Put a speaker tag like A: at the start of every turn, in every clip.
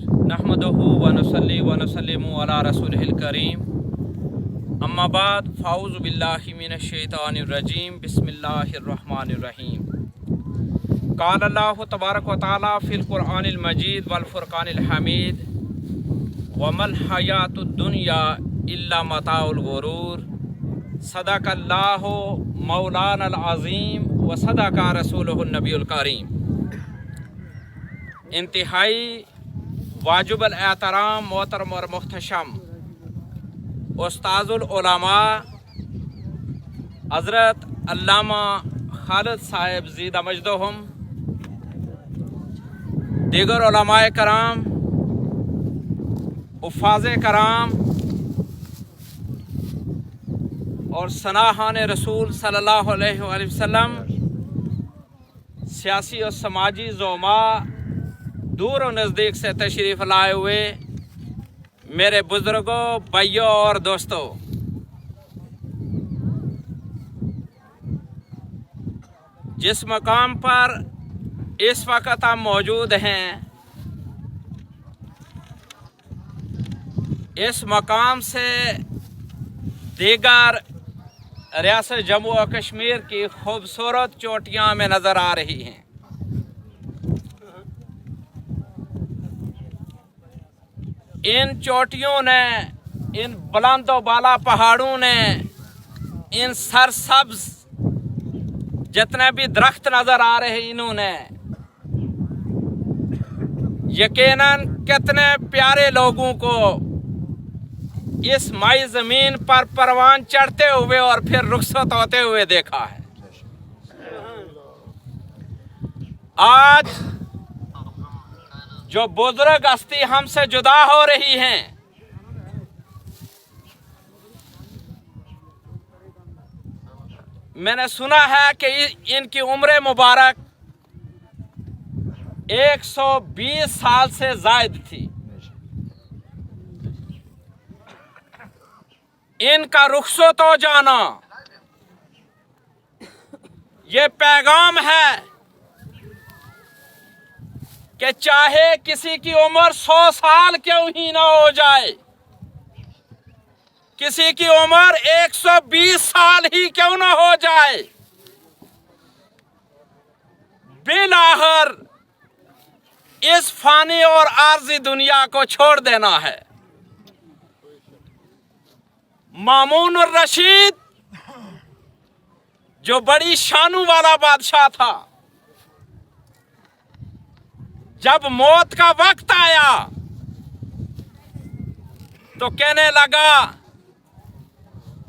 A: नहमदुहु व नुसल्ली व नुसल्लिमु अला रसूलिहिल करीम अम्मा बाद फ़ाऊज़ु बिल्लाहि मिनश शैतानिर रजीम बिस्मिल्लाहिर रहमानिर रहीम। क़ाल अल्लाहु तबारक व तआला फ़िल क़ुरआनिल मजीद वल फ़ुरक़ानिल हमीद व मल हयातुद दुनिया इल्ला मताउल गुरूर। सदक़ल्लाहु मौलानल अज़ीम व सदक़ा रसूलुहुन नबियुल करीम। इंतहाई वाजिबुल एहतराम मोहतरम और मुख्तशम उस्ताजुल उलमा हज़रत अल्लामा खालिद साहिब ज़ीदा मजदहुम, दीगर उलमाए कराम, उफ़ाज़े कराम और सनाहान रसूल सल्लल्लाहु अलैहि वसल्लम, सियासी और समाजी ज़ोमा, दूर और नज़दीक से तशरीफ़ लाए हुए मेरे बुज़ुर्गों, भाइयों और दोस्तों, जिस मकाम पर इस वक्त हम मौजूद हैं, इस मकाम से दीगर रियासत जम्मू और कश्मीर की खूबसूरत चोटियां में नज़र आ रही हैं। इन चोटियों ने, इन बुलंद व बाला पहाड़ों ने, इन सरसब्ज जितने भी दरख्त नज़र आ रहे हैं, इन्होंने यकीनन कितने प्यारे लोगों को इस माई ज़मीन पर परवान चढ़ते हुए और फिर रुखसत होते हुए देखा है। आज जो बुजुर्ग हस्ती हमसे जुदा हो रही हैं, मैंने सुना है कि इनकी उम्र मुबारक 120 साल से जायद थी। इनका रुखसत हो जाना ये पैगाम है कि चाहे किसी की उम्र 100 साल क्यों ही ना हो जाए, किसी की उम्र 120 साल ही क्यों ना हो जाए, बिलाखिर इस फानी और आर्जी दुनिया को छोड़ देना है। मामून रशीद जो बड़ी शानू वाला बादशाह था, जब मौत का वक्त आया तो कहने लगा,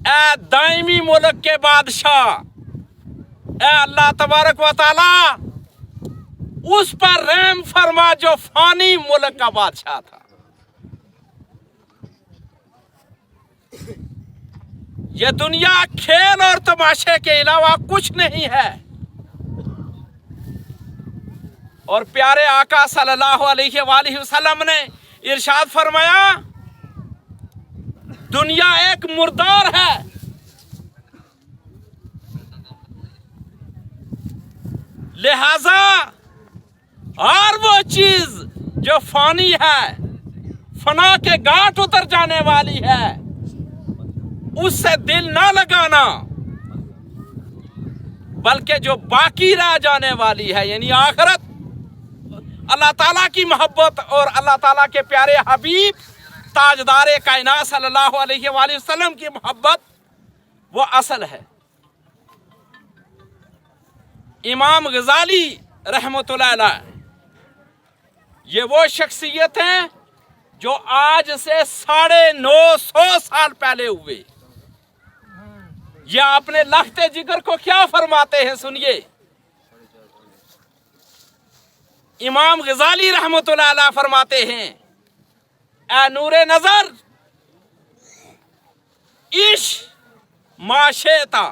A: ए दायमी मुल्क के बादशाह, ए अल्लाह तबारक व तआला उस पर रहम फरमा जो फानी मुल्क का बादशाह था। ये दुनिया खेल और तमाशे के अलावा कुछ नहीं है। और प्यारे आका सल्लल्लाहु अलैहि वसल्लम ने इरशाद फरमाया, दुनिया एक मुर्दार है, लिहाजा हर वो चीज जो फानी है, फना के घाट उतर जाने वाली है, उससे दिल ना लगाना, बल्कि जो बाकी रह जाने वाली है यानी आखिरत, अल्लाह ताला की मोहब्बत और अल्लाह ताला के प्यारे हबीब ताजदार कायनात सल्लल्लाहु अलैहि वसल्लम की मोहब्बत वो असल है। इमाम गजाली रहमतुल्लाह अलैह ये वो शख्सियत हैं जो आज से 950 साल पहले हुए। ये अपने लख्ते जिगर को क्या फरमाते हैं, सुनिए। इमाम गजाली रहमतुल्लाह अलैह फरमाते हैं, ए नूरे नजर इश माशेता,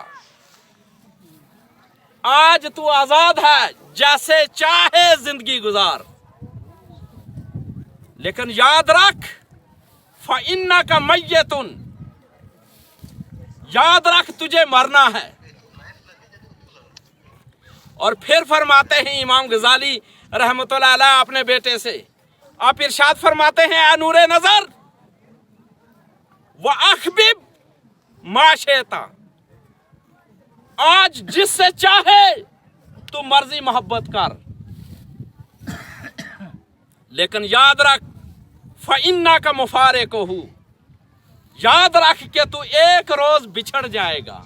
A: आज तू आजाद है, जैसे चाहे जिंदगी गुजार, लेकिन याद रख फ़इन्नका मय्यतुन, याद रख तुझे मरना है। और फिर फरमाते हैं इमाम गजाली रहमतुल्लाह अलैह अपने बेटे से, आप इरशाद फरमाते हैं आ नूरे नजर व अखबिब माशेता, आज जिससे चाहे तू मर्जी मोहब्बत कर, लेकिन याद रख फ़इन्ना का मुफारे को हूँ, याद रख के तू एक रोज बिछड़ जाएगा।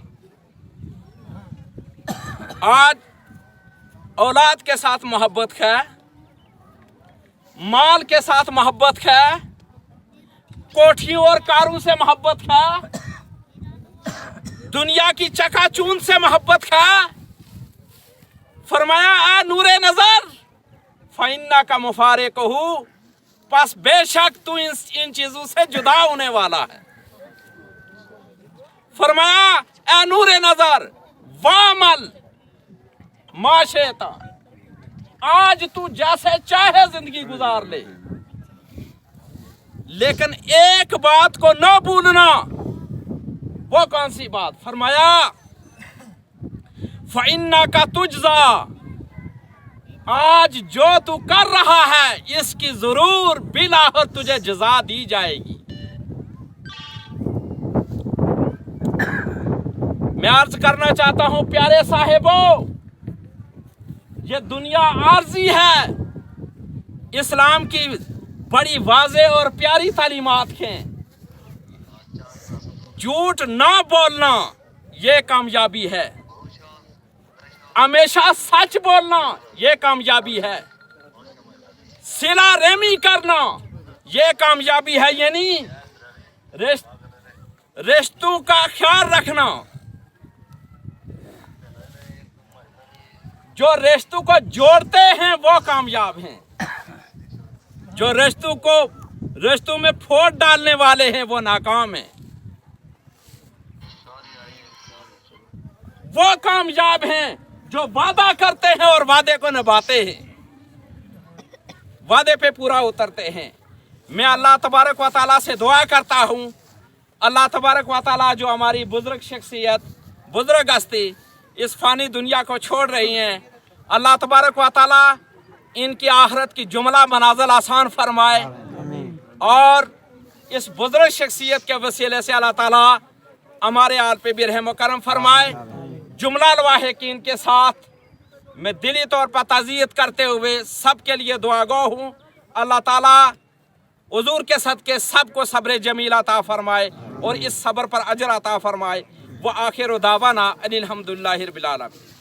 A: आज औलाद के साथ मोहब्बत है, माल के साथ मोहब्बत है, कोठियों और कारों से मोहब्बत है, दुनिया की चकाचूंद से मोहब्बत है। फरमाया आ नूरे नजर फ़इन्ना का मुफारे को हूँ, बस बेशक तू इन चीजों से जुदा होने वाला है। फरमाया आ नूरे नजर वामल माशेता, आज तू जैसे चाहे जिंदगी गुजार ले, लेकिन एक बात को न भूलना। वो कौन सी बात? फरमाया फ़इन्ना का तुजज़ा, आज जो तू कर रहा है इसकी जरूर बिलाहर तुझे जज़ा दी जाएगी। मैं अर्ज करना चाहता हूं प्यारे साहिबों, ये दुनिया आर्जी है। इस्लाम की बड़ी वाज़े और प्यारी तालीमात हैं। झूठ ना बोलना ये कामयाबी है, हमेशा सच बोलना ये कामयाबी है, सिला रेमी करना ये कामयाबी है, यानी रिश्तों का ख्याल रखना। जो रिश्तों को जोड़ते हैं वो कामयाब हैं, जो रिश्तों में फोड़ डालने वाले हैं वो नाकाम हैं। वो कामयाब हैं जो वादा करते हैं और वादे को निभाते हैं, वादे पे पूरा उतरते हैं। मैं अल्लाह तबारक व तआला से दुआ करता हूँ, अल्लाह तबारक व तआला जो हमारी बुजुर्ग शख्सियत, बुजुर्ग हस्ती इस फानी दुनिया को छोड़ रही हैं, अल्लाह तबारक व तआला इनकी आखिरत की जुमला मनाज़िल आसान फरमाए, और इस बुजुर्ग शख्सियत के वसीले से अल्लाह ताला हमारे आल पे भी रहम व करम फरमाए। जुमला लवाहिकीन के साथ मैं दिली तौर पर ताज़ियत करते हुए सबके लिए दुआगो हूँ। अल्लाह ताला हुजूर के सदके सबको सब्र जमील अता फरमाए और इस सब्र पर अजर अता फरमाए। व आखिर दावाना अनिल हम्दुलिल्लाहि रब्बिल आलमीन।